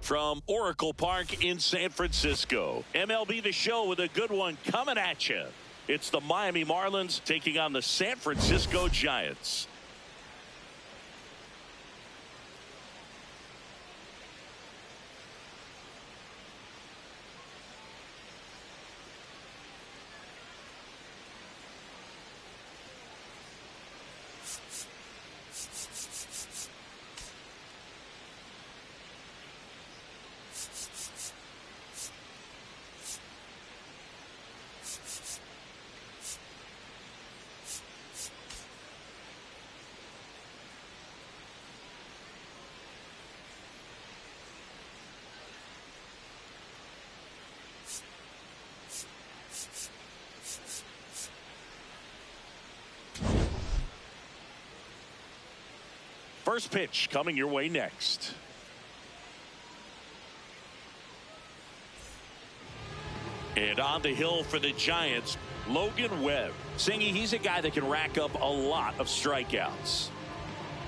From Oracle Park in San Francisco, MLB The Show with a good one coming at you. It's the Miami Marlins taking on the San Francisco Giants. First pitch coming your way next. And on the hill for the Giants, Logan Webb. Singy, he's a guy that can rack up a lot of strikeouts.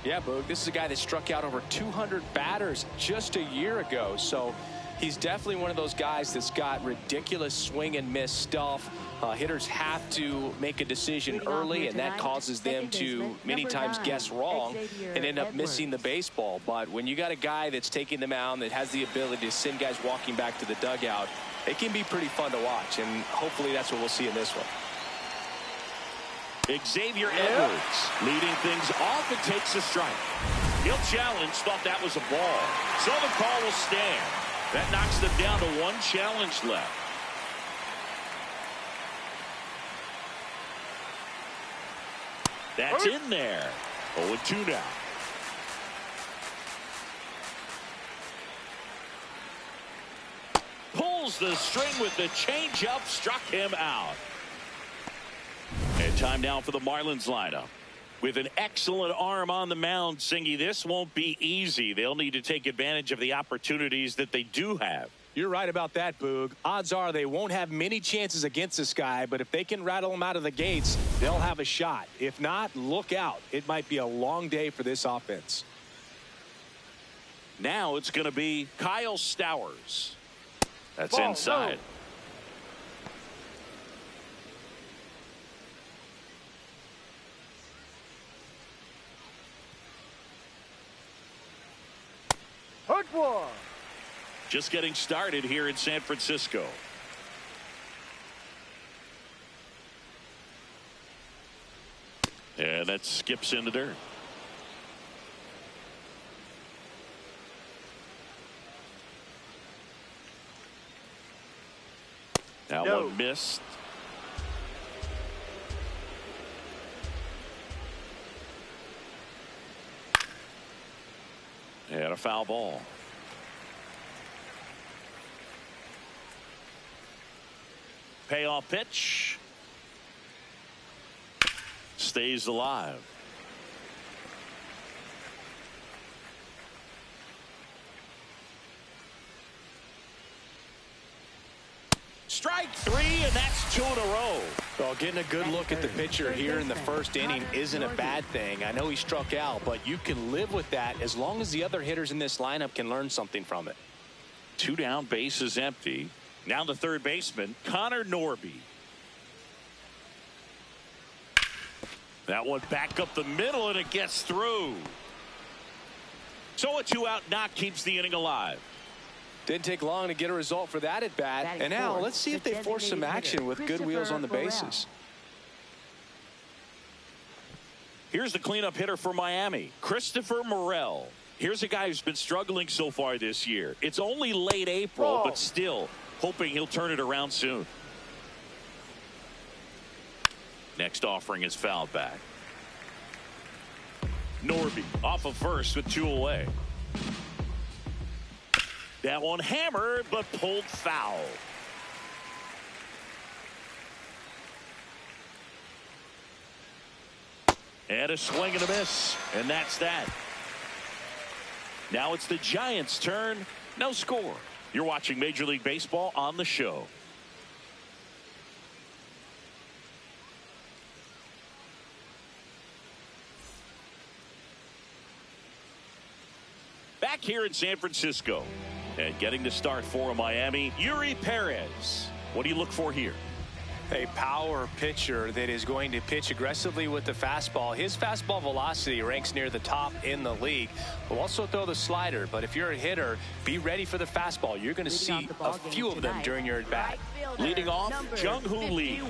Yeah, Boog, this is a guy that struck out over 200 batters just a year ago. So he's definitely one of those guys that's got ridiculous swing and miss stuff. Hitters have to make a decision early, and that causes them to many times guess wrong and end up missing the baseball. But when you got a guy that's taking the mound that has the ability to send guys walking back to the dugout, it can be pretty fun to watch, and hopefully that's what we'll see in this one. Xavier Edwards leading things off and takes a strike. He'll challenge, thought that was a ball. So the call will stand. That knocks them down to one challenge left. That's in there. 0-2 now. Pulls the string with the changeup, struck him out. And time now for the Marlins lineup. With an excellent arm on the mound, Singy, this won't be easy. They'll need to take advantage of the opportunities that they do have. You're right about that, Boog. Odds are they won't have many chances against this guy, but if they can rattle him out of the gates, they'll have a shot. If not, look out. It might be a long day for this offense. Now it's going to be Kyle Stowers. That's inside. Hard one. Just getting started here in San Francisco. And that skips in the dirt. That one missed. And a foul ball. Payoff pitch. Stays alive. Strike three, and that's 2 in a row. Well, getting a good look at the pitcher here in the first inning isn't a bad thing. I know he struck out, but you can live with that as long as the other hitters in this lineup can learn something from it. 2 down, bases empty. Now the third baseman, Connor Norby. That one back up the middle, and it gets through. So a 2-out knock keeps the inning alive. Didn't take long to get a result for that at bat. And now let's see if they force some action with good wheels on the bases. Here's the cleanup hitter for Miami, Christopher Morel. Here's a guy who's been struggling so far this year. It's only late April, but still hoping he'll turn it around soon. Next offering is fouled back. Norby off of first with 2 away. That one hammered, but pulled foul. And a swing and a miss, and that's that. Now it's the Giants' turn. No score. You're watching Major League Baseball on the show. Back here in San Francisco, and getting the start for Miami, Yuri Perez. What do you look for here? A power pitcher that is going to pitch aggressively with the fastball. His fastball velocity ranks near the top in the league. Will also throw the slider, but if you're a hitter, be ready for the fastball. You're going to see a few of them during your at bat. Leading off, Jung-Hoo Lee.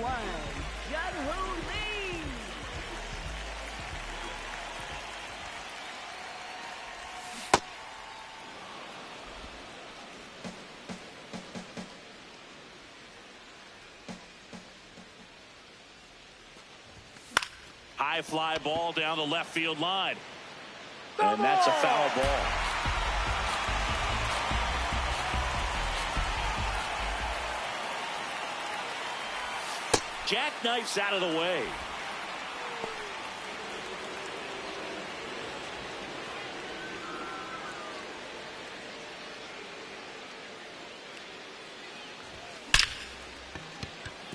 High fly ball down the left field line. And that's a foul ball. Jackknifes out of the way.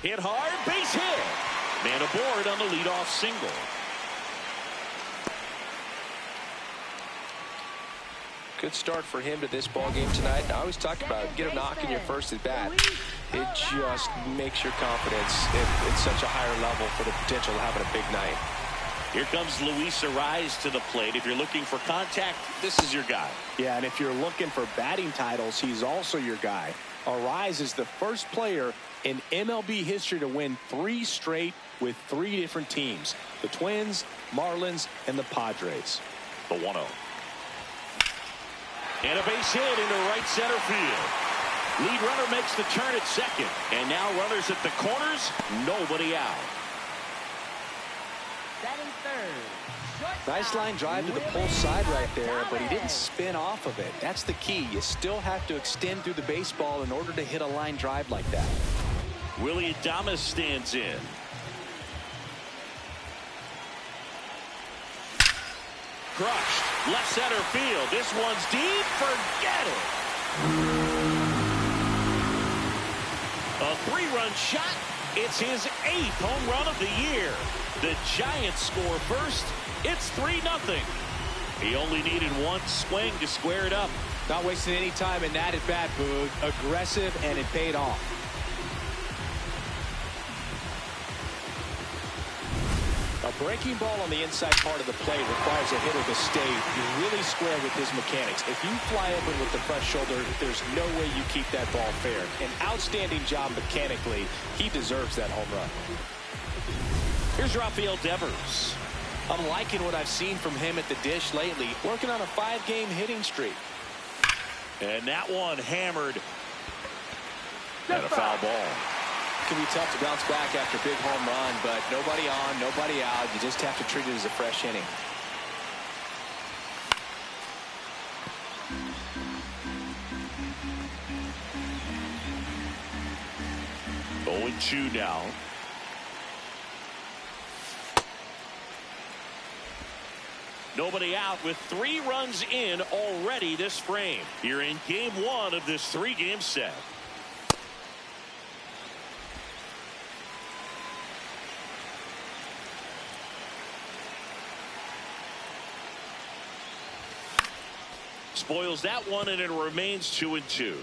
Hit hard, base hit. Man aboard on the leadoff single. Good start for him to this ball game tonight. I always talk about get a knock in your first at bat. It just makes your confidence at such a higher level for the potential of having a big night. Here comes Luis Ariz to the plate. If you're looking for contact, this is your guy. Yeah, and if you're looking for batting titles, he's also your guy. Ariz is the first player in MLB history to win 3 straight with 3 different teams. The Twins, Marlins, and the Padres. The 1-0. And a base hit into right center field. Lead runner makes the turn at second. And now runners at the corners, nobody out. Batting third. Nice line drive to the pull side right there, but he didn't spin off of it. That's the key. You still have to extend through the baseball in order to hit a line drive like that. Willie Adames stands in. Crushed. Left center field. This one's deep. Forget it. A 3-run shot. It's his 8th home run of the year. The Giants score first. It's 3-0. He only needed 1 swing to square it up. Not wasting any time in that at bat, Boog. Aggressive, and it paid off. A breaking ball on the inside part of the plate requires a hitter to stay really square with his mechanics. If you fly open with the front shoulder, there's no way you keep that ball fair. An outstanding job mechanically. He deserves that home run. Here's Rafael Devers. I'm liking what I've seen from him at the dish lately. Working on a 5-game hitting streak. And that one hammered. And a foul ball. It can be tough to bounce back after a big home run, but nobody on, nobody out. You just have to treat it as a fresh inning. Oh, 0-2 now. Nobody out with 3 runs in already this frame. Here in game 1 of this 3-game set. Spoils that one, and it remains 2-2.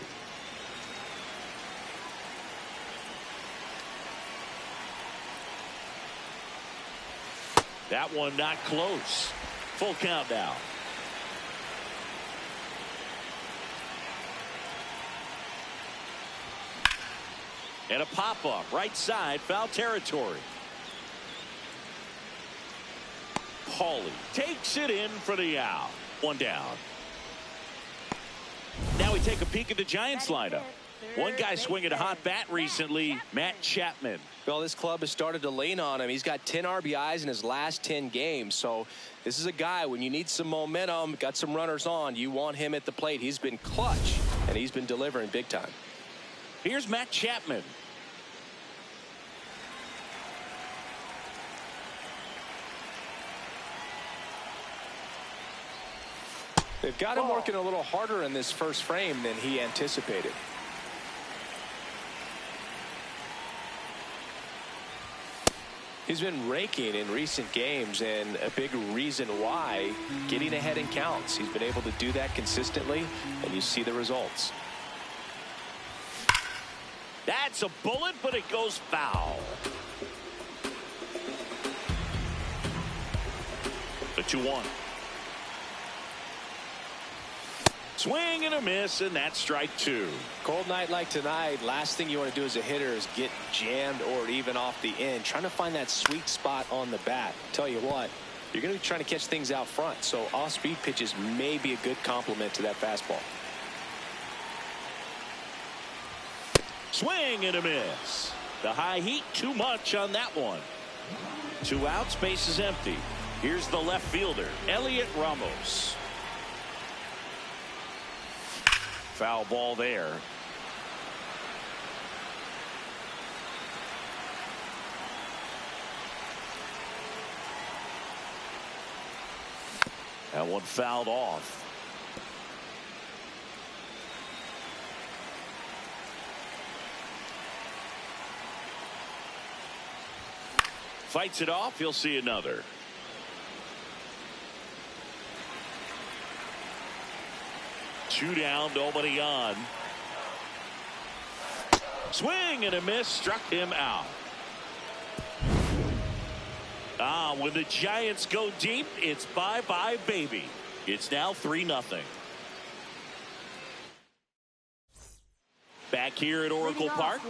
That one not close. Full count now. And a pop-up right side, foul territory. Paulie takes it in for the out. One down. Now we take a peek at the Giants lineup. One guy swinging a hot bat recently, Matt Chapman. Well, this club has started to lean on him. He's got 10 RBIs in his last 10 games. So this is a guy, when you need some momentum, got some runners on, you want him at the plate. He's been clutch, and he's been delivering big time. Here's Matt Chapman. They've got him working a little harder in this first frame than he anticipated. He's been raking in recent games, and a big reason why, getting ahead in counts. He's been able to do that consistently, and you see the results. That's a bullet, but it goes foul. The 2-1. Swing and a miss, and that's strike 2. Cold night like tonight, last thing you want to do as a hitter is get jammed or even off the end. Trying to find that sweet spot on the bat. Tell you what, you're going to be trying to catch things out front, so off-speed pitches may be a good complement to that fastball. Swing and a miss. The high heat, too much on that one. 2 outs, base is empty. Here's the left fielder, Elliot Ramos. Foul ball there. That one fouled off. Fights it off. He'll see another. Two down, nobody on. Swing and a miss, struck him out. When the Giants go deep, it's bye-bye, baby. It's now 3-0. Back here at Oracle Park,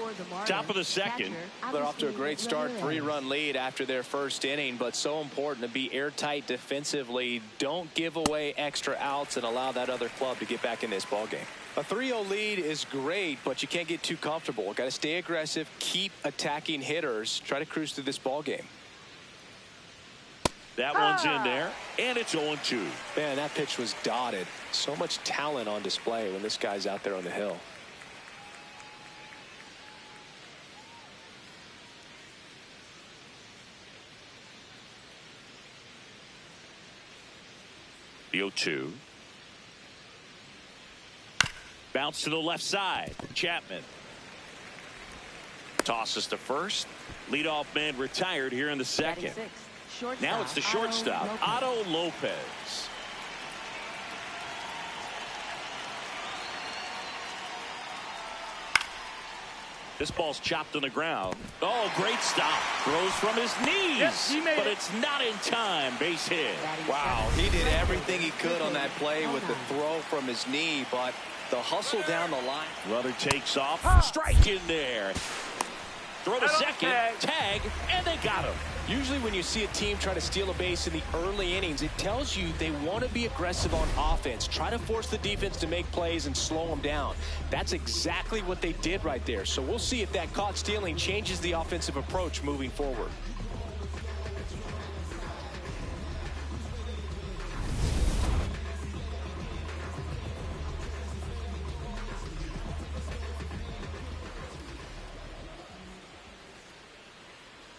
top of the second. They're off to a great start, 3-run lead after their first inning, but so important to be airtight defensively. Don't give away extra outs and allow that other club to get back in this ballgame. A 3-0 lead is great, but you can't get too comfortable. Got to stay aggressive, keep attacking hitters, try to cruise through this ballgame. That one's in there, and it's 0-2. Man, that pitch was dotted. So much talent on display when this guy's out there on the hill. The 0-2. Bounce to the left side. Chapman. Tosses to first. Leadoff man retired here in the second. Now it's the shortstop, Otto Lopez. This ball's chopped on the ground. Oh, great stop. Throws from his knees. Yes, but it's not in time. Base hit. Wow, he did everything he could on that play with the throw from his knee, but the hustle down the line. Runner takes off. Strike in there. Throw to second. Tag, and they got him. Usually when you see a team try to steal a base in the early innings, it tells you they want to be aggressive on offense. Try to force the defense to make plays and slow them down. That's exactly what they did right there. So we'll see if that caught stealing changes the offensive approach moving forward.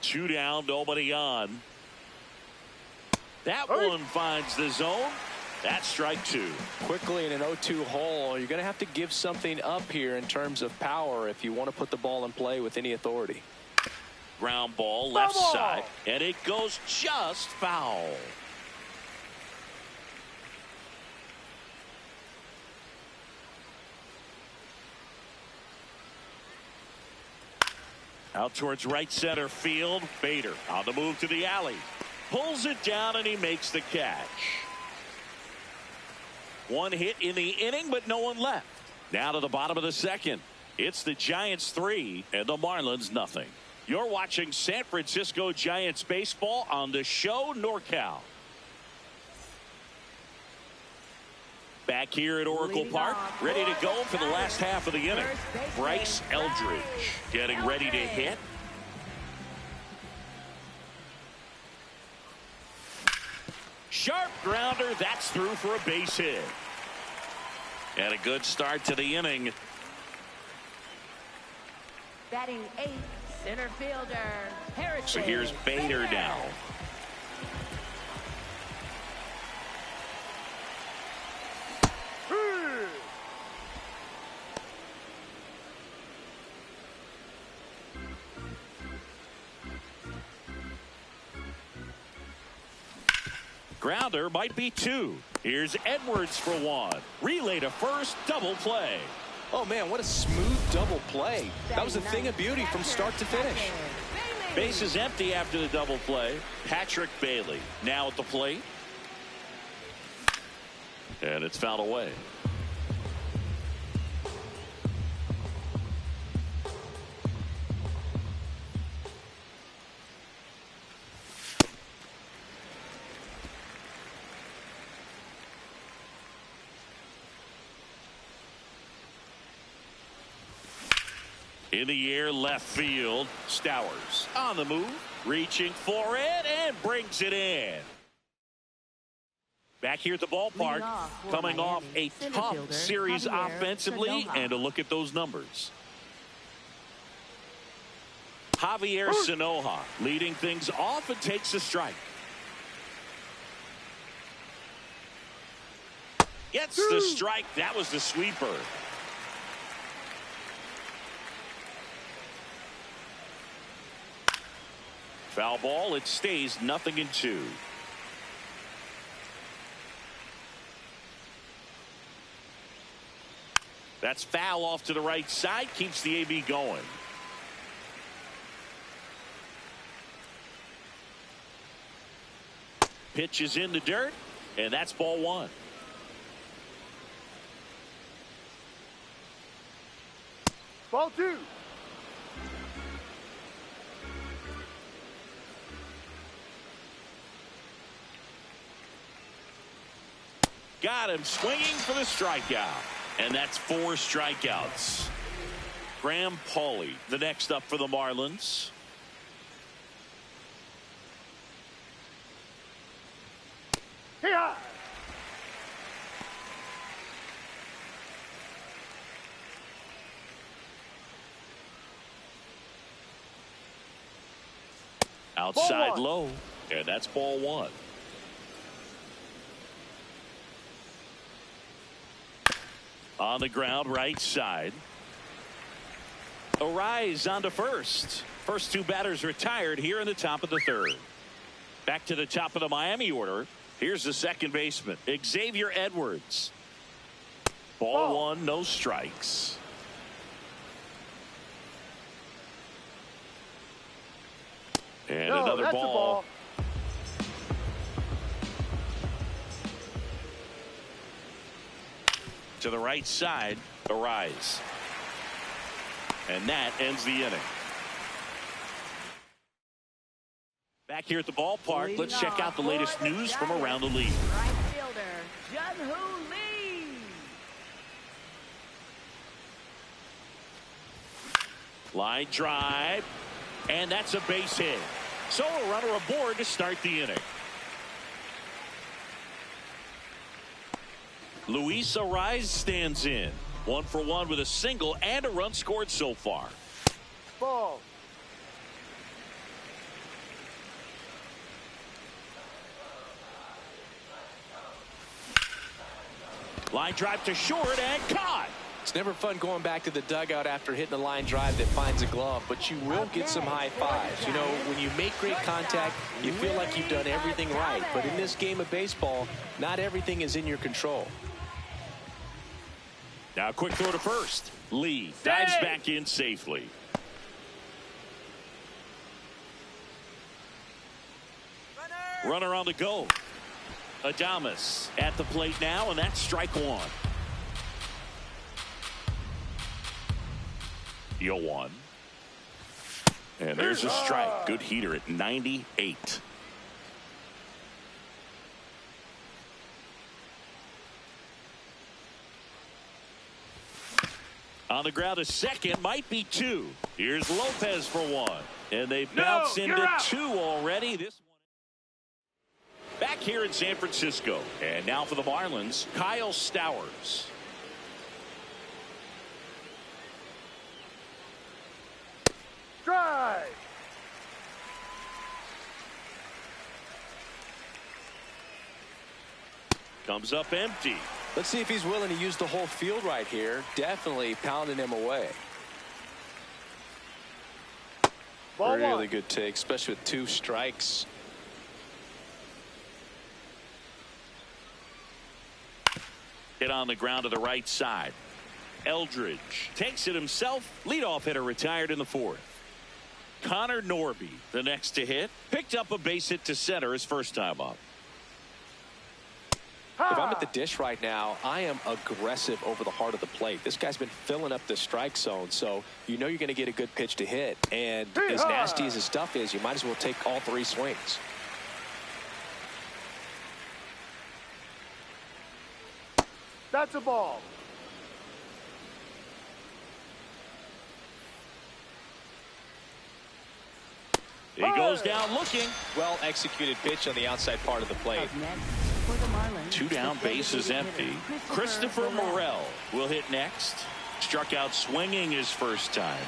Two down, nobody on. That one finds the zone. That's strike 2. Quickly in an 0-2 hole, you're going to have to give something up here in terms of power if you want to put the ball in play with any authority. Ground ball left side, and it goes just foul. Out towards right center field. Bader on the move to the alley. Pulls it down and he makes the catch. One hit in the inning, but no one left. Now to the bottom of the second. It's the Giants 3 and the Marlins nothing. You're watching San Francisco Giants baseball on the show NorCal. Back here at Oracle Park, ready to go for the last half of the inning. Bryce Eldridge getting ready to hit. Sharp grounder, that's through for a base hit. And a good start to the inning. Batting 8th, center fielder, Harrison. So here's Bader now. Grounder might be 2. Here's Edwards for 1. Relay to first, double play. Oh man, what a smooth double play. That was a thing of beauty from start to finish. Base is empty after the double play. Patrick Bailey now at the plate. And it's fouled away. In the air, left field. Stowers on the move, reaching for it, and brings it in. Back here at the ballpark, coming off a tough series offensively, and a look at those numbers. Javier Sanoja leading things off and takes a strike. Gets the strike. That was the sweeper. Foul ball. It stays 0-2. That's foul off to the right side. Keeps the AB going. Pitch is in the dirt, and that's ball 1. Ball 2. Got him swinging for the strikeout. And that's 4 strikeouts. Graham Pauley, the next up for the Marlins. Here. Outside low. And that's ball 1. On the ground, right side. Arise on to first. First 2 batters retired here in the top of the 3rd. Back to the top of the Miami order. Here's the second baseman, Xavier Edwards. Ball 1, no strikes. And another ball. To the right side, Arise. And that ends the inning. Back here at the ballpark, let's check out the latest news from around the league. Right fielder, Jun-Hoo Lee. Line drive, and that's a base hit. So a runner aboard to start the inning. Luis Arise stands in. 1 for 1 with a single and a run scored so far. Ball. Line drive to short and caught. It's never fun going back to the dugout after hitting a line drive that finds a glove, but you will get some high fives. You know, when you make great contact, you feel like you've done everything right. But in this game of baseball, not everything is in your control. Now a quick throw to first. Lee dives back in safely. Runner on the go. Adames at the plate now, and that's strike one. 0-1. And there's a strike. Good heater at 98. On the ground, a second, might be two. Here's Lopez for one. And they've bounced into two already. This one back here in San Francisco. And now for the Marlins, Kyle Stowers. Drive. Comes up empty. Let's see if he's willing to use the whole field right here. Definitely pounding him away. Ball Really one. good take, especially with 2 strikes. Hit on the ground to the right side. Eldridge takes it himself. Leadoff hitter retired in the 4th. Connor Norby, the next to hit, picked up a base hit to center his first time up. If I'm at the dish right now, I am aggressive over the heart of the plate. This guy's been filling up the strike zone, so you know you're going to get a good pitch to hit. And as nasty as his stuff is, you might as well take all 3 swings. That's a ball. He goes down looking. Well executed pitch on the outside part of the plate. Up next for the Marlins, 2 down, the bases designated empty. hitter, Christopher Morel will hit next. Struck out swinging his first time.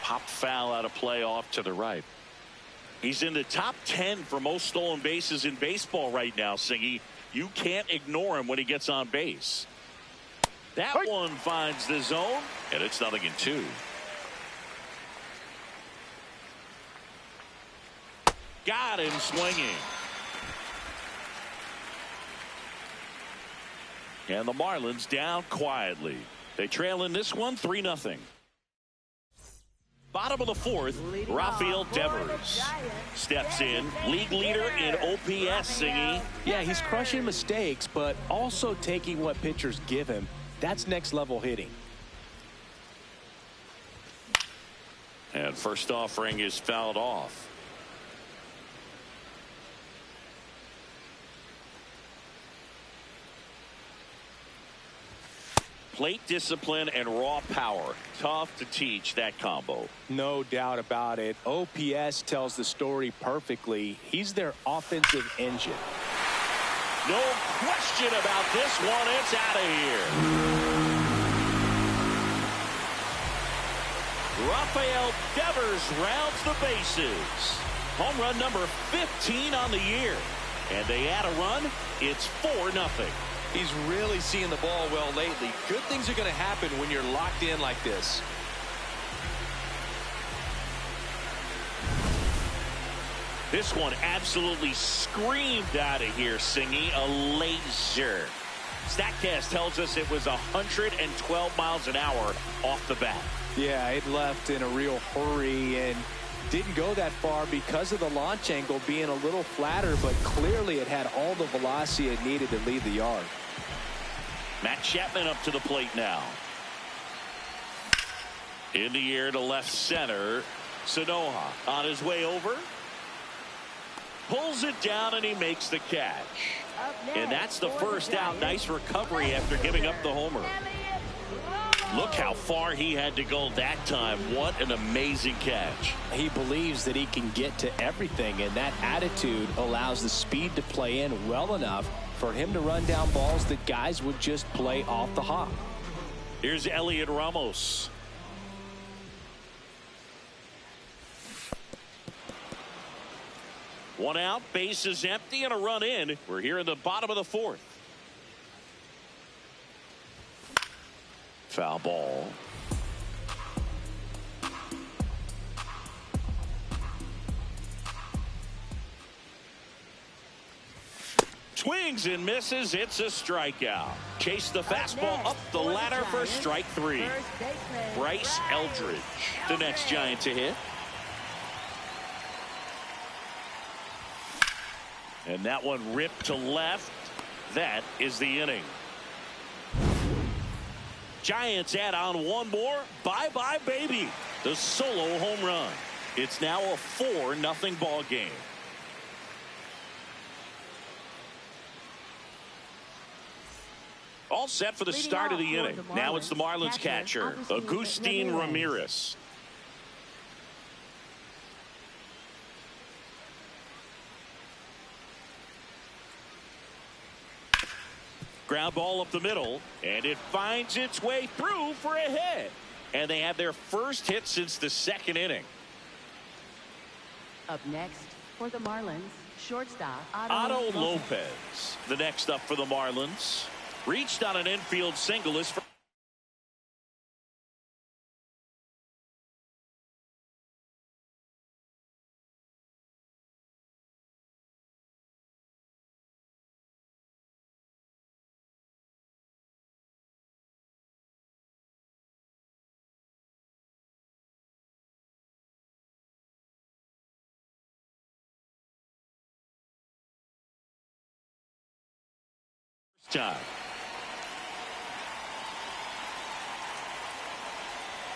Popped foul out of play off to the right. He's in the top 10 for most stolen bases in baseball right now, Singy. You can't ignore him when he gets on base. That one finds the zone, and it's 0-2. Got him swinging. And the Marlins down quietly. They trail in this one 3-0. Bottom of the 4th, Rafael Devers steps in. League leader in OPS, Singy. Yeah, he's crushing mistakes, but also taking what pitchers give him. That's next level hitting. And first offering is fouled off. Plate discipline and raw power. Tough to teach that combo. No doubt about it. OPS tells the story perfectly. He's their offensive engine. No question about this one. It's out of here. Rafael Devers rounds the bases. Home run number 15 on the year. And they add a run. It's 4-0. He's really seeing the ball well lately. Good things are going to happen when you're locked in like this. This one absolutely screamed out of here, Singy. A laser. StatCast tells us it was 112 miles an hour off the bat. Yeah, it left in a real hurry and didn't go that far because of the launch angle being a little flatter, but clearly it had all the velocity it needed to leave the yard. Matt Chapman up to the plate now. In the air to left center. Sanoha on his way over. Pulls it down and he makes the catch. And that's the first out. Nice recovery after giving up the homer. Look how far he had to go that time. What an amazing catch. He believes that he can get to everything, and that attitude allows the speed to play in well enough for him to run down balls that guys would just play off the hop. Here's Elliot Ramos. One out, bases empty, and a run in. We're here in the bottom of the 4th. Foul ball. Swings and misses. It's a strikeout. Chase the fastball up the ladder for strike 3. Bryce Eldridge, the next Giant to hit. And that one ripped to left. That is the inning. Giants add on one more. Bye-bye, baby. The solo home run. It's now a 4-0 ball game. All set for the start of the inning. Now it's the Marlins catcher, Agustin Ramirez. Ground ball up the middle, and it finds its way through for a hit. And they have their first hit since the second inning. Up next for the Marlins, shortstop Otto Lopez. The next up for the Marlins. Reached on an infield single is for time.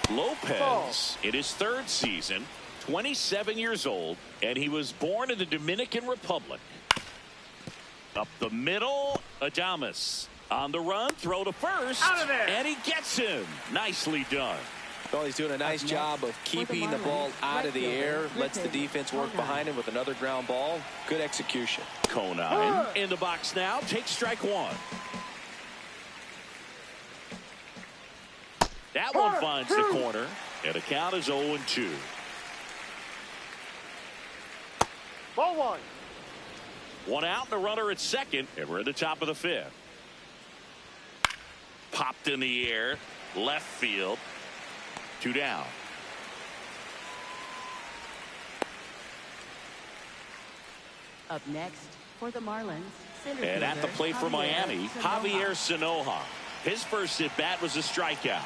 Lopez in his third season, 27 years old, and he was born in the Dominican Republic. Up the middle, Adames on the run, throw to first, Out of there. and he gets him. Nicely done. Well, he's doing a nice job of keeping the ball out of the air, lets the defense work behind him with another ground ball. Good execution. Conine in the box now, takes strike one. That one finds the corner, and the count is 0-2. Ball one. One out and a runner at second, and we're at the top of the fifth. Popped in the air, left field. 2 down. Up next for the Marlins, and at the plate for Miami, Javier Sanoja. His first at bat was a strikeout.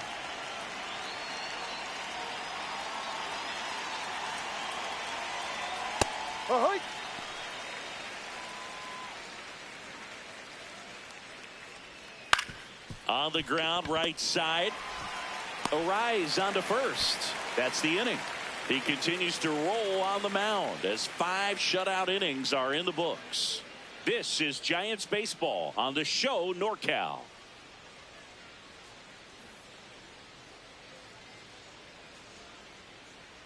On the ground, right side. Arise onto first. That's the inning. He continues to roll on the mound as 5 shutout innings are in the books. This is Giants baseball on the show NorCal.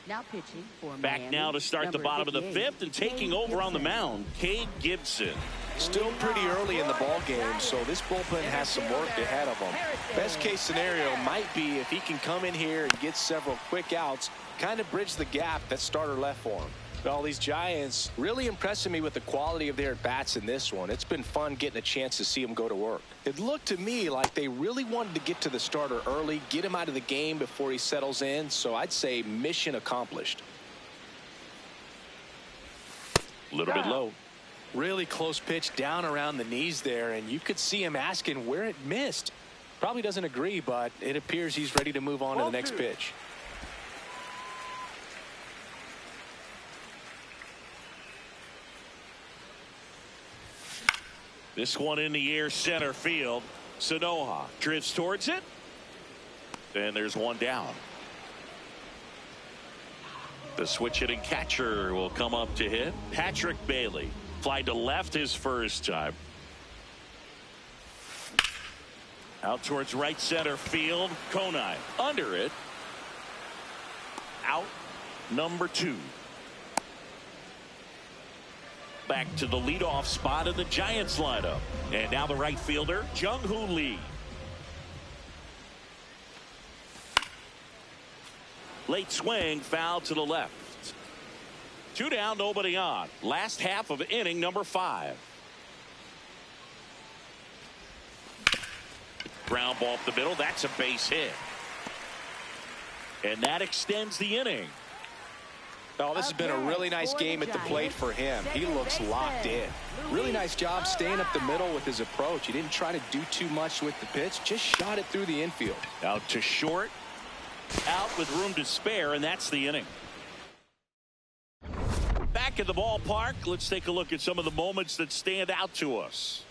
Now pitching for Back Miami, now to start the bottom of the fifth, and taking over on the mound, Cade Gibson. Still pretty early in the ball game, so this bullpen has some work ahead of them. Best case scenario might be if he can come in here and get several quick outs, kind of bridge the gap that starter left for him. Well, these Giants really impressing me with the quality of their at-bats in this one. It's been fun getting a chance to see them go to work. It looked to me like they really wanted to get to the starter early, get him out of the game before he settles in, so I'd say mission accomplished. A little bit low. Really close pitch down around the knees there, and you could see him asking where it missed. Probably doesn't agree, but it appears he's ready to move on to the next pitch. This one in the air, center field. Sanoja drifts towards it. And there's one down. The switch hitting catcher will come up to hit. Patrick Bailey. Fly to left his first time. Out towards right center field. Conine under it. Out number 2. Back to the leadoff spot in the Giants lineup. And now the right fielder, Jung-Hoo Lee. Late swing, foul to the left. 2 down, nobody on. Last half of inning number 5. Ground ball up the middle. That's a base hit. And that extends the inning. Oh, this has been a really nice game at the plate for him. He looks locked in. Really nice job staying up the middle with his approach. He didn't try to do too much with the pitch, just shot it through the infield. Out to short. Out with room to spare, and that's the inning. back at the ballpark. Let's take a look at some of the moments that stand out to us.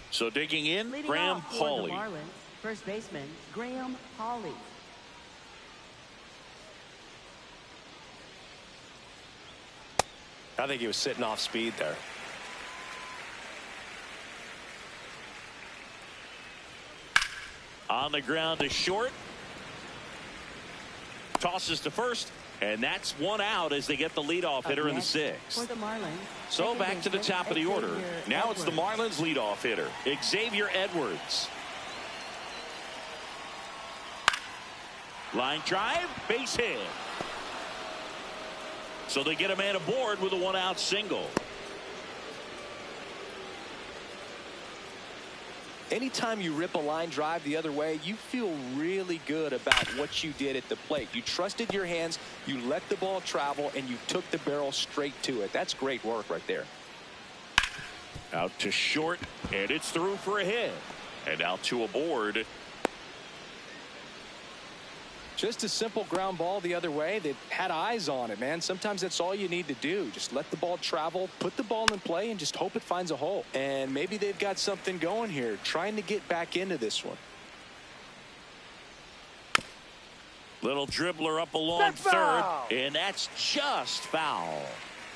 So digging in, Leading Graham off for the Pauley. Marlins, first baseman Graham Pauley. I think he was sitting off speed there. On the ground to short. Tosses to first. And that's one out as they get the leadoff hitter in the sixth. For the Marlins, So back to the top of the order. Now it's the Marlins leadoff hitter, Xavier Edwards. Line drive, base hit. So they get a man aboard with a one-out single. Anytime you rip a line drive the other way, you feel really good about what you did at the plate. You trusted your hands, you let the ball travel, and you took the barrel straight to it. That's great work right there. Out to short, and it's through for a hit. And out to aboard. Just a simple ground ball the other way that had eyes on it, man. Sometimes that's all you need to do. Just let the ball travel, put the ball in play, and just hope it finds a hole. And maybe they've got something going here, trying to get back into this one. Little dribbler up along third, and that's just foul.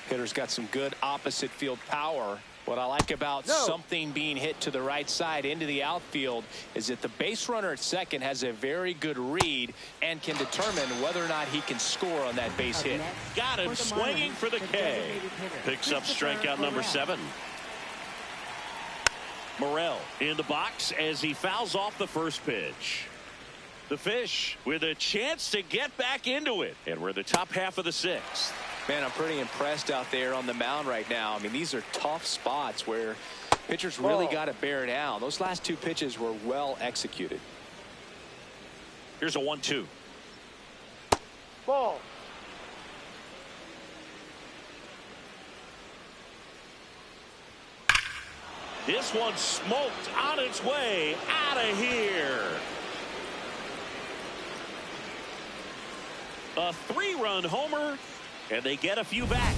Hitter's got some good opposite field power. What I like about something being hit to the right side into the outfield is that the base runner at second has a very good read and can determine whether or not he can score on that base hit. Got him swinging for the K. Picks up strikeout number 7. Morel in the box as he fouls off the first pitch. The Fish with a chance to get back into it. And we're the top half of the 6th. Man, I'm pretty impressed out there on the mound right now. I mean, these are tough spots where pitchers really got to bear down. Those last 2 pitches were well executed. Here's a 1-2. Ball. This one smoked on its way out of here. A 3-run homer. And they get a few back.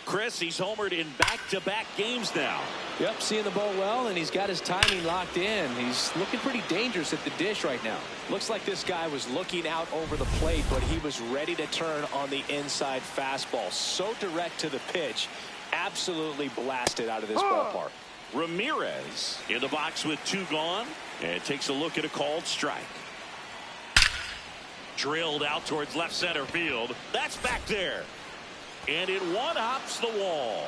Chris, he's homered in back-to-back games now. Yep, seeing the ball well, and he's got his timing locked in. He's looking pretty dangerous at the dish right now. Looks like this guy was looking out over the plate, but he was ready to turn on the inside fastball. So direct to the pitch. Absolutely blasted out of this ballpark. Ramirez in the box with 2 gone, and takes a look at a called strike. Drilled out towards left center field. That's back there. And it one-hops the wall.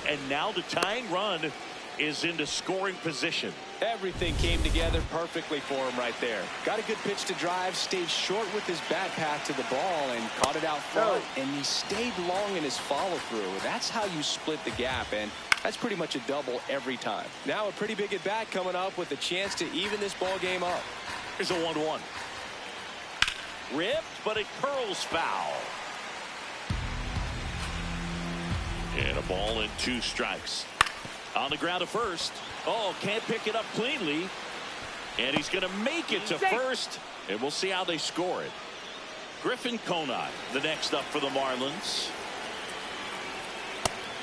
And now the tying run is into scoring position. Everything came together perfectly for him right there. Got a good pitch to drive, stayed short with his bat path to the ball and caught it out front. And he stayed long in his follow-through. That's how you split the gap, and that's pretty much a double every time. Now a pretty big at-bat coming up with a chance to even this ball game up. Here's a 1-1. Ripped, but it curls foul. And a ball and 2 strikes. On the ground to first. Oh, can't pick it up cleanly. And he's going to make it to first. And we'll see how they score it. Griffin Conine, the next up for the Marlins.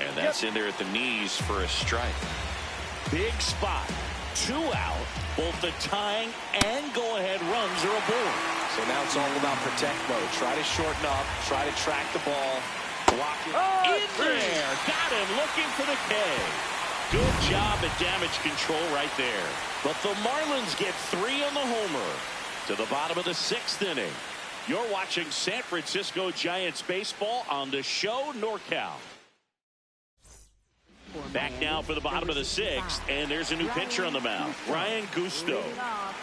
And that's in there at the knees for a strike. Big spot. 2 out. Both the tying and go-ahead runs are aboard. So now it's all about protect mode. Try to shorten up. Try to track the ball. Block it. In there. Got him looking for the K. Good job at damage control right there. But the Marlins get 3 on the homer. To the bottom of the 6th inning. You're watching San Francisco Giants baseball on the show NorCal. Back now for the bottom of the 6th, and there's a new pitcher on the mound, Ryan Gusto.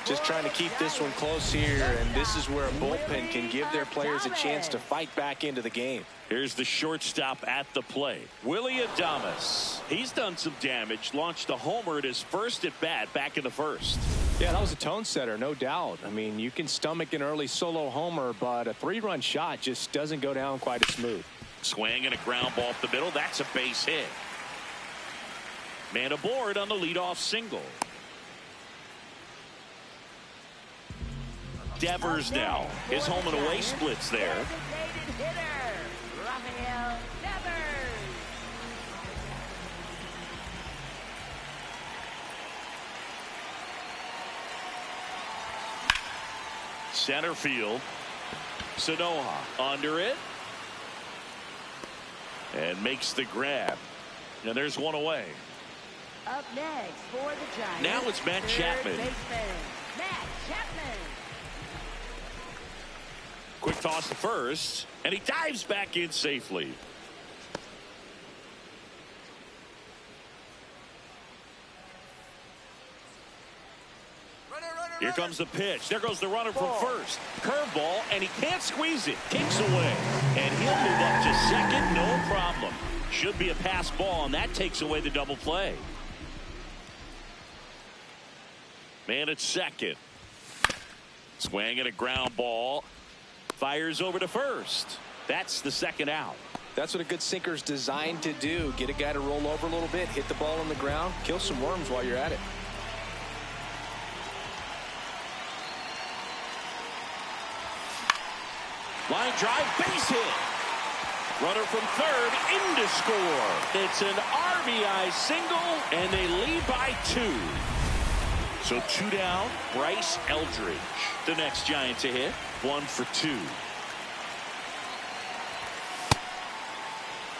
Just trying to keep this one close here, and this is where a bullpen can give their players a chance to fight back into the game. Here's the shortstop at the plate, Willie Adames. He's done some damage, launched a homer at his first at bat back in the first. Yeah, that was a tone setter, no doubt. I mean, you can stomach an early solo homer, but a 3-run shot just doesn't go down quite as smooth. Swing and a ground ball up the middle. That's a base hit. Man aboard on the leadoff single. Devers now. His home and away splits there. Center field. Sanoha under it. And makes the grab. And there's one away. Up next for the Giants. Now it's Matt Chapman. Matt Chapman. Quick toss to first, and he dives back in safely. Here comes the pitch. There goes the runner from first. Curveball, and he can't squeeze it. Kicks away, and he'll move up to second, no problem. Should be a pass ball, and that takes away the double play. Man at second. Swing and a ground ball. Fires over to first. That's the second out. That's what a good sinker's designed to do. Get a guy to roll over a little bit, hit the ball on the ground, kill some worms while you're at it. Line drive, base hit. Runner from third in to score. It's an RBI single, and they lead by 2. So 2 down, Bryce Eldridge. The next Giant to hit, 1 for 2.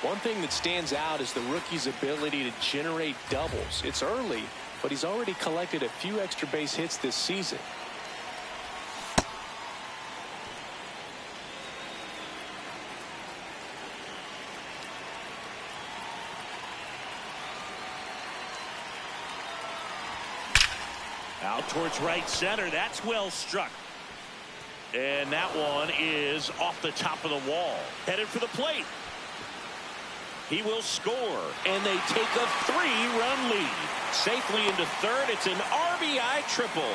One thing that stands out is the rookie's ability to generate doubles. It's early, but he's already collected a few extra base hits this season. Out towards right center. That's well struck. And that one is off the top of the wall. Headed for the plate. He will score. And they take a 3-run lead. Safely into third. It's an RBI triple.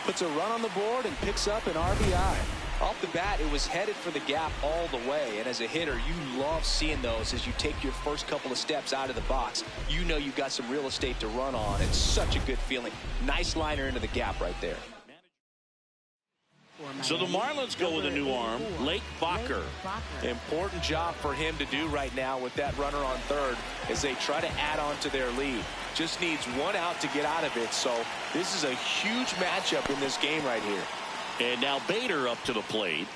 Puts a run on the board and picks up an RBI. Off the bat, it was headed for the gap all the way, and as a hitter, you love seeing those as you take your first couple of steps out of the box. You know you've got some real estate to run on. It's such a good feeling. Nice liner into the gap right there. So the Marlins go with a new arm, Lake Bacher. Important job for him to do right now with that runner on third as they try to add on to their lead. Just needs 1 out to get out of it, so this is a huge matchup in this game right here. And now Bader up to the plate.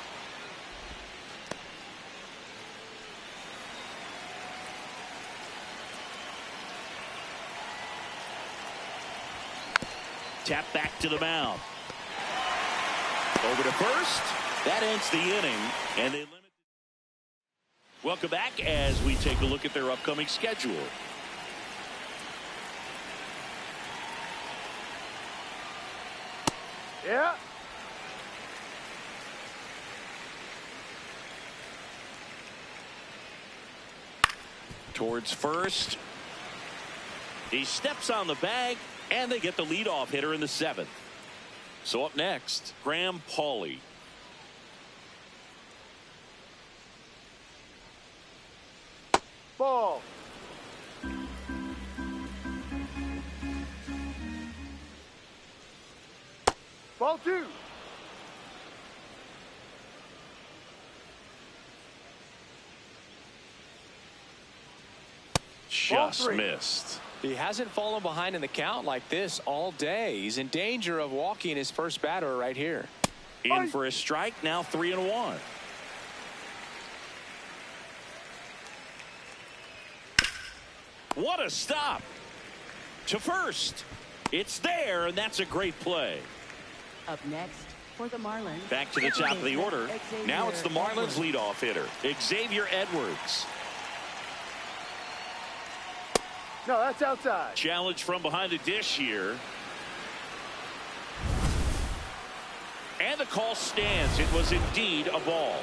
Tap back to the mound. Over to first. That ends the inning. And they limit. Welcome back as we take a look at their upcoming schedule. Yeah. Towards first. He steps on the bag, and they get the leadoff hitter in the 7th. So up next, Graham Pauley. Ball. Ball 2. Just missed. He hasn't fallen behind in the count like this all day. He's in danger of walking his first batter right here. In for a strike, now 3-1. What a stop. To first. It's there, and that's a great play. Up next for the Marlins. Back to the top of the order. Now it's the Marlins leadoff hitter, Xavier Edwards. No, that's outside. Challenge from behind the dish here. And the call stands. It was indeed a ball.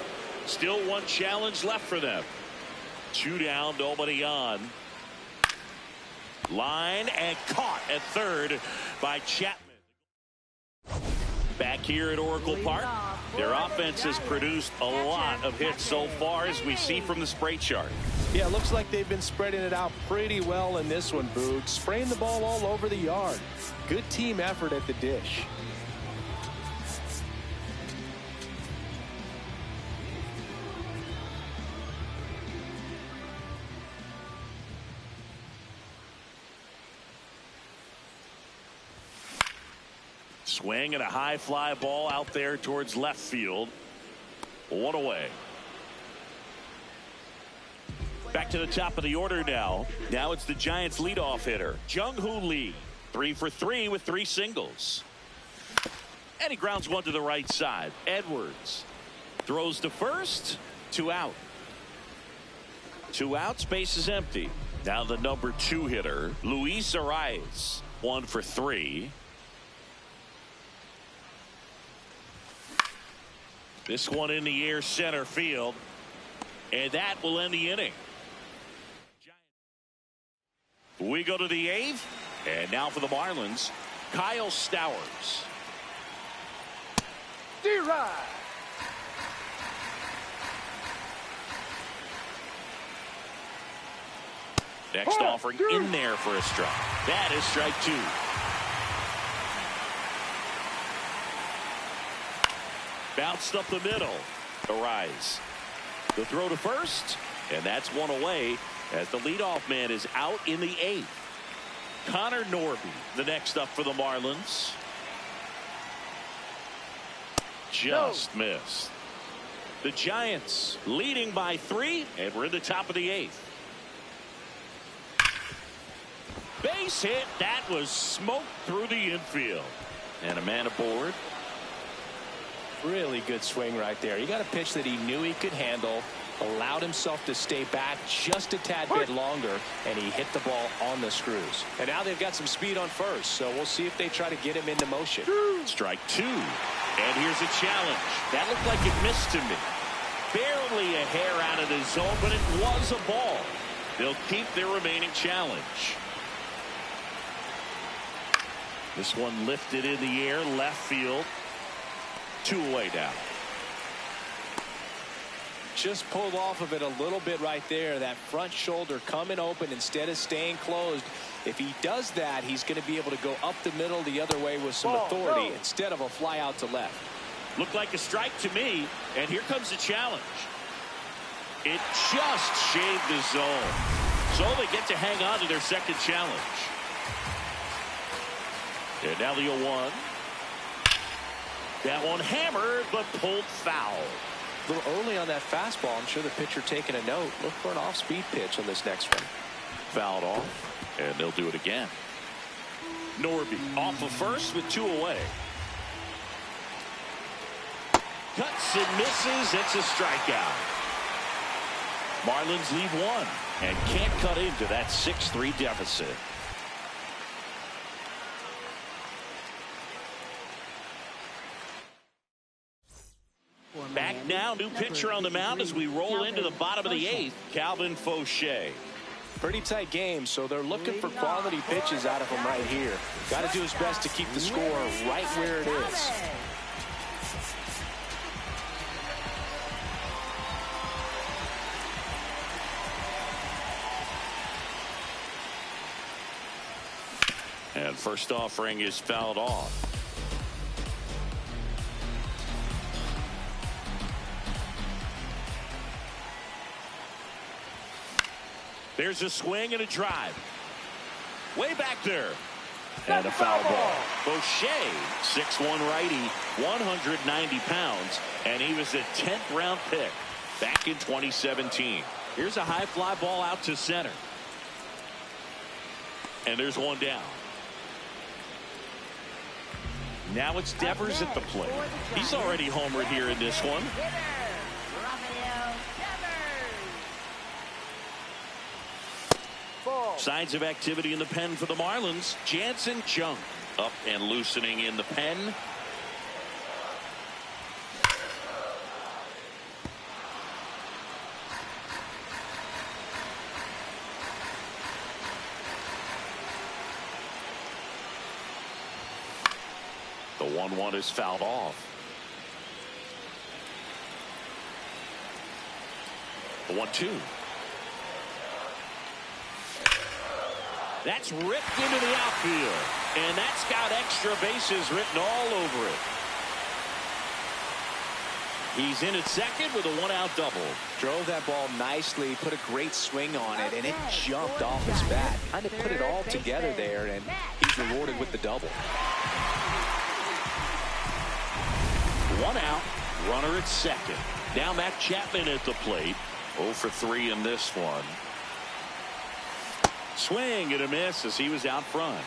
Still one challenge left for them. 2 down, nobody on. Line and caught at third by Chapman. Back here at Oracle Park, their offense has produced a lot of hits so far, as we see from the spray chart. Yeah, it looks like they've been spreading it out pretty well in this one, Boog. Spraying the ball all over the yard. Good team effort at the dish. Swing and a high fly ball out there towards left field. 1 away. Back to the top of the order now. Now it's the Giants leadoff hitter, Jung-Hoo Lee. 3 for 3 with 3 singles. And he grounds one to the right side. Edwards throws to first. 2 out. 2 outs, base is empty. Now the number 2 hitter, Luis Arraez. 1 for 3. This one in the air, center field, and that will end the inning. We go to the 8th, and now for the Marlins, Kyle Stowers. D-Rod. Next offering in there for a strike. That is strike 2. Bounced up the middle. Arraez. The throw to first, and that's 1 away as the leadoff man is out in the 8th. Connor Norby, the next up for the Marlins. Just missed. The Giants leading by 3, and we're in the top of the 8th. Base hit. That was smoked through the infield. And a man aboard. Really good swing right there. He got a pitch that he knew he could handle, allowed himself to stay back just a tad bit longer, and he hit the ball on the screws. And now they've got some speed on first, so we'll see if they try to get him into motion. Strike 2. And here's a challenge. That looked like it missed to me. Barely a hair out of the zone, but it was a ball. They'll keep their remaining challenge. This one lifted in the air, left field. 2 away now. Just pulled off of it a little bit right there. That front shoulder coming open instead of staying closed. If he does that, he's going to be able to go up the middle the other way with some authority instead of a fly out to left. Looked like a strike to me, and here comes the challenge. It just shaved the zone. So they get to hang on to their second challenge. And now the 0-1. That one hammered, but pulled foul. A little early on that fastball. I'm sure the pitcher taking a note. Look for an off-speed pitch on this next one. Fouled off, and they'll do it again. Norby off of first with 2 away. Cuts and misses. It's a strikeout. Marlins lead 1 and can't cut into that 6-3 deficit. Back now, new pitcher on the mound as we roll into the bottom of the 8th, Calvin Fauché. Pretty tight game, so they're looking for quality pitches out of him right here. Got to do his best to keep the score right where it is. And first offering is fouled off. There's a swing and a drive. Way back there. And a foul ball. Fauché, 6'1" righty, 190 pounds, and he was a 10th round pick back in 2017. Here's a high fly ball out to center. And there's one down. Now it's Devers at the plate. He's already homered here in this one. Signs of activity in the pen for the Marlins. Jansen Junk up and loosening in the pen. The 1-1 is fouled off. The 1-2. That's ripped into the outfield, and that's got extra bases written all over it. He's in at second with a 1-out double. Drove that ball nicely, put a great swing on it, and it jumped off his bat. Kind of put it all together there, and he's rewarded with the double. 1 out, runner at second. Now Matt Chapman at the plate. 0 for 3 in this one. Swing and a miss as he was out front.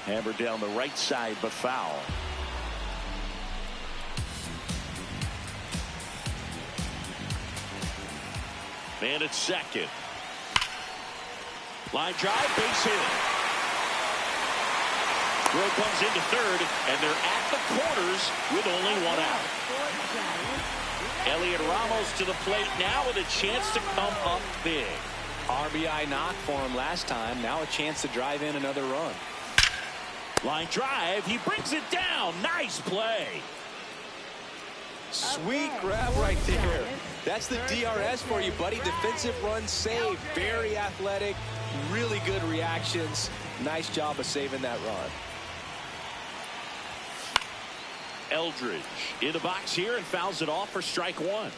Hammered down the right side, but foul. Man at second. Line drive, base hit. Throw comes into third, and they're at the corners with only 1 out. Elliot Ramos to the plate now with a chance to come up big. RBI knock for him last time. Now a chance to drive in another run. Line drive. He brings it down. Nice play. Sweet grab right there. That's the DRS for you, buddy. Defensive run save. Very athletic. Really good reactions. Nice job of saving that run. Eldridge in the box here and fouls it off for strike 1.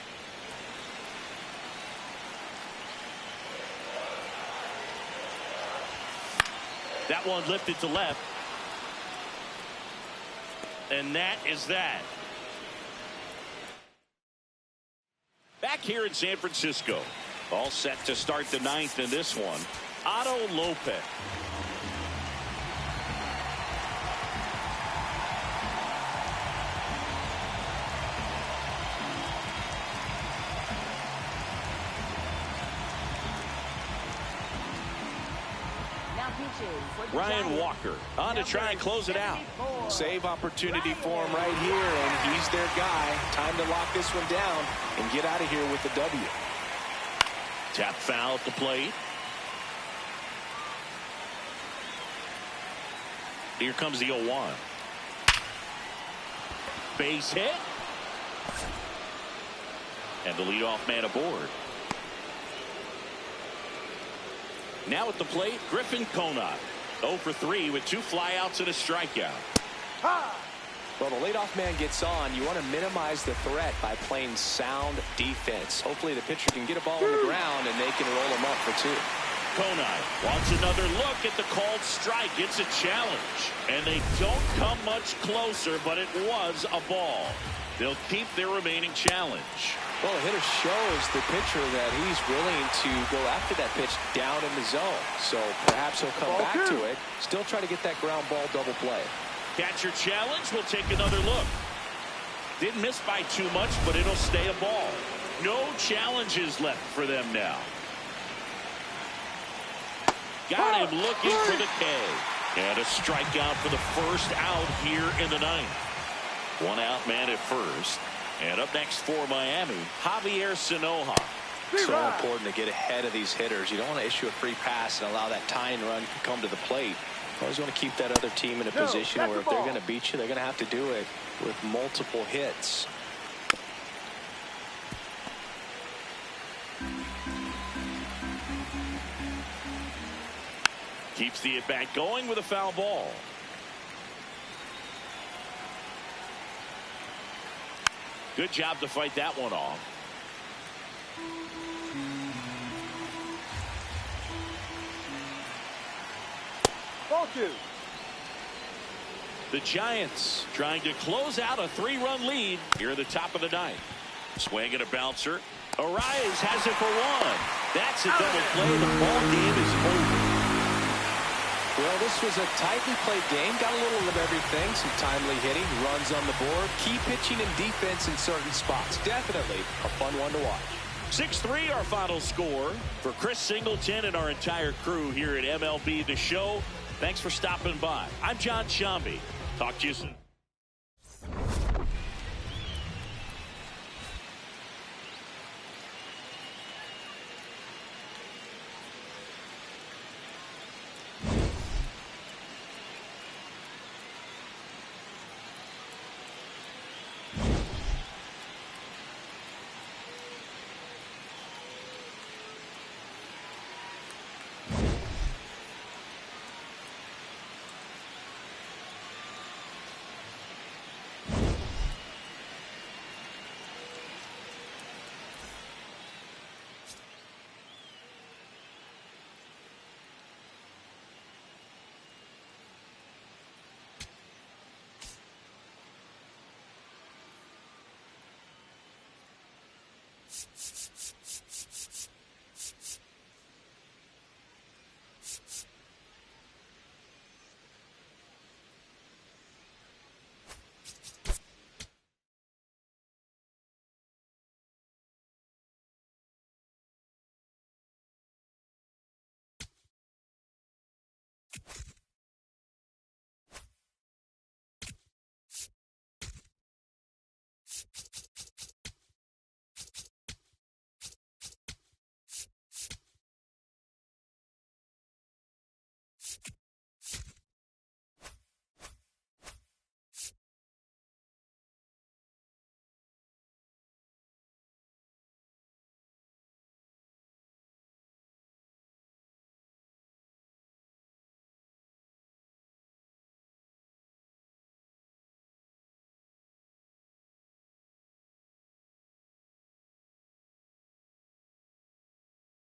That one lifted to left. And that is that. Back here in San Francisco. All set to start the 9th in this one. Otto Lopez. Ryan Walker on to try and close it out. Save opportunity for him right here, and he's their guy. Time to lock this one down and get out of here with the W. Tap foul at the plate. Here comes the 0-1. Base hit. And the leadoff man aboard. Now at the plate, Griffin Conant. 0 for 3 with 2 flyouts and a strikeout. Well, the leadoff man gets on. You want to minimize the threat by playing sound defense. Hopefully the pitcher can get a ball on the ground and they can roll him up for 2. Conant wants another look at the called strike. It's a challenge. And they don't come much closer, but it was a ball. They'll keep their remaining challenge. Well, the hitter shows the pitcher that he's willing to go after that pitch down in the zone. So perhaps he'll come back to it. Still try to get that ground ball double play. Catcher challenge. We'll take another look. Didn't miss by too much, but it'll stay a ball. No challenges left for them now. Got him looking for the K. And a strikeout for the first out here in the 9th. 1 out man at first. And up next for Miami, Javier Sanoja. So important to get ahead of these hitters. You don't want to issue a free pass and allow that tying run to come to the plate. You always want to keep that other team in a position where if they're going to beat you, they're going to have to do it with multiple hits. Keeps the at-bat going with a foul ball. Good job to fight that one off. Ball 2. The Giants trying to close out a 3-run lead here at the top of the 9th. Swing and a bouncer. Arias has it for 1. That's a double play. The ball game is over. Well, this was a tightly played game. Got a little of everything. Some timely hitting, runs on the board, key pitching and defense in certain spots. Definitely a fun one to watch. 6-3 our final score. For Chris Singleton and our entire crew here at MLB The Show, thanks for stopping by. I'm John Shambi. Talk to you soon.